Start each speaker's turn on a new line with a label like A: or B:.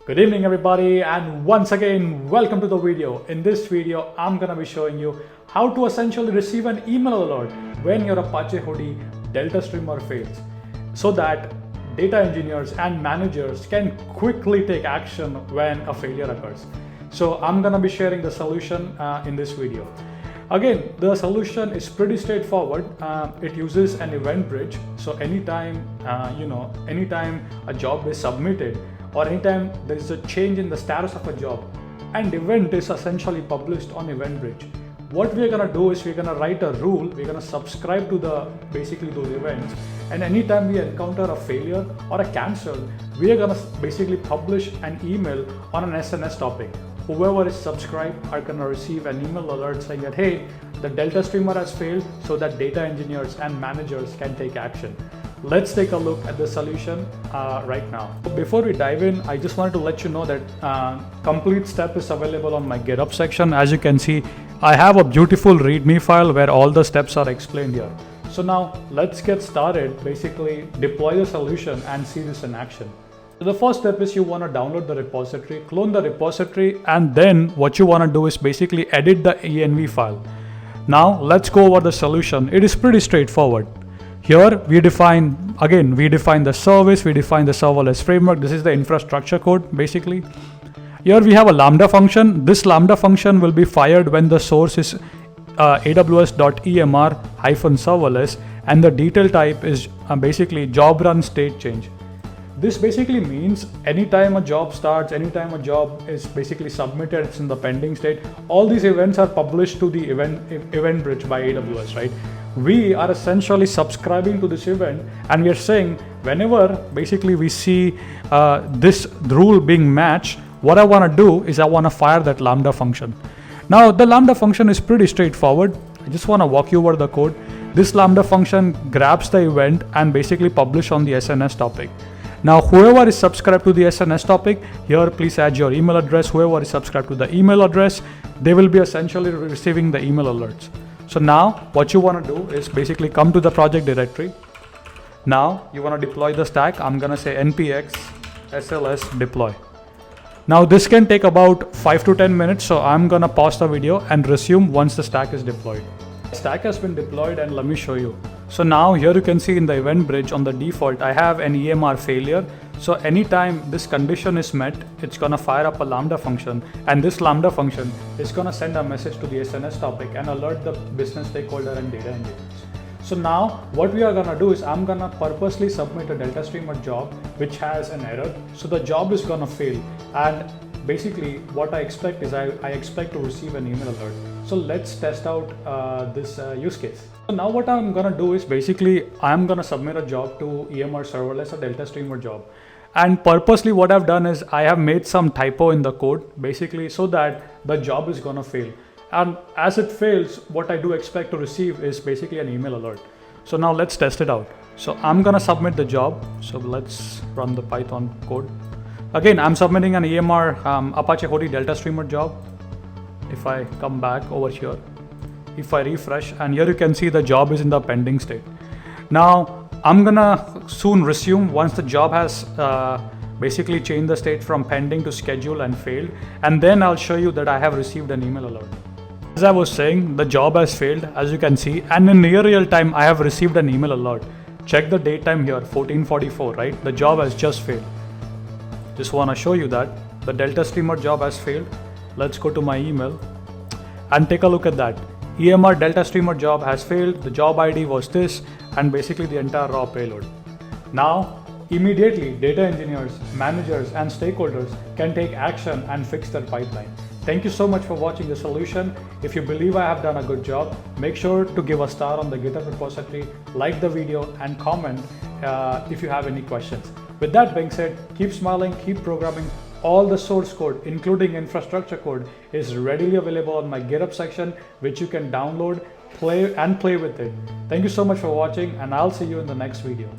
A: Good evening everybody, and once again welcome to the video. In this video I'm gonna be showing you how to essentially receive an email alert when your Apache hudi Delta streamer fails, so that data engineers and managers can quickly take action when a failure occurs. So I'm gonna be sharing the solution in this video. Again, the solution is pretty straightforward. It uses an event bridge. So anytime anytime a job is submitted, or anytime there is a change in the status of a job, an event is essentially published on Event Bridge. What we're gonna do is we're gonna write a rule. We're gonna subscribe to those events, and anytime we encounter a failure or a cancel, we are gonna basically publish an email on an SNS topic. Whoever is subscribed are gonna receive an email alert saying that, hey, the Delta streamer has failed, so that data engineers and managers can take action. Let's take a look at the solution right now. Before we dive in, I just wanted to let you know that complete step is available on my GitHub section. As you can see, I have a beautiful README file where all the steps are explained here. So now let's get started. Basically deploy the solution and see this in action. So the first step is you want to download the repository, clone the repository, and then what you want to do is basically edit the env file. Now let's go over the solution. It is pretty straightforward. Here we define the service, we define the serverless framework. This is the infrastructure code basically. Here we have a Lambda function. This Lambda function will be fired when the source is aws.emr-serverless, and the detail type is basically job run state change. This basically means anytime a job starts, anytime a job is basically submitted, it's in the pending state, all these events are published to the event bridge by AWS, right? We are essentially subscribing to this event, and we are saying whenever basically we see this rule being matched, what I want to do is I want to fire that Lambda function. Now the Lambda function is pretty straightforward. I just want to walk you over the code. This Lambda function grabs the event and basically publish on the SNS topic. Now whoever is subscribed to the SNS topic, here please add your email address. Whoever is subscribed to the email address, they will be essentially receiving the email alerts. So now what you want to do is basically come to the project directory. Now you want to deploy the stack. I'm going to say npx sls deploy. Now this can take about 5 to 10 minutes. So I'm going to pause the video and resume once the stack is deployed. The stack has been deployed, and let me show you. So now here you can see in the event bridge on the default, I have an EMR failure. So anytime this condition is met, it's gonna fire up a Lambda function, and this Lambda function is gonna send a message to the SNS topic and alert the business stakeholder and data engineers. So now what we are gonna do is I'm gonna purposely submit a Delta streamer job which has an error. So the job is gonna fail, and basically what I expect is I expect to receive an email alert. So let's test out this use case. So now what I'm gonna do is basically I'm gonna submit a job to EMR serverless, a Delta streamer job. And purposely what I've done is I have made some typo in the code basically so that the job is gonna fail. And as it fails, what I do expect to receive is basically an email alert. So now let's test it out. So I'm gonna submit the job. So let's run the Python code. Again, I'm submitting an EMR Apache hudi Delta streamer job. If I come back over here, if I refresh, and here you can see the job is in the pending state. Now I'm gonna soon resume once the job has basically changed the state from pending to schedule and failed, and then I'll show you that I have received an email alert. As I was saying, the job has failed, as you can see, and in near real time I have received an email alert. Check the date time here, 14:44, right? The job has just failed. Just want to show you that the Delta streamer job has failed. Let's go to my email and take a look at that. EMR Delta streamer job has failed. The job ID was this, and basically the entire raw payload. Now immediately data engineers, managers and stakeholders can take action and fix their pipeline. Thank you so much for watching the solution. If you believe I have done a good job, make sure to give a star on the GitHub repository, like the video, and comment if you have any questions. With that being said, keep smiling, keep programming. All the source code, including infrastructure code, is readily available on my GitHub section, which you can download, play with it. Thank you so much for watching, and I'll see you in the next video.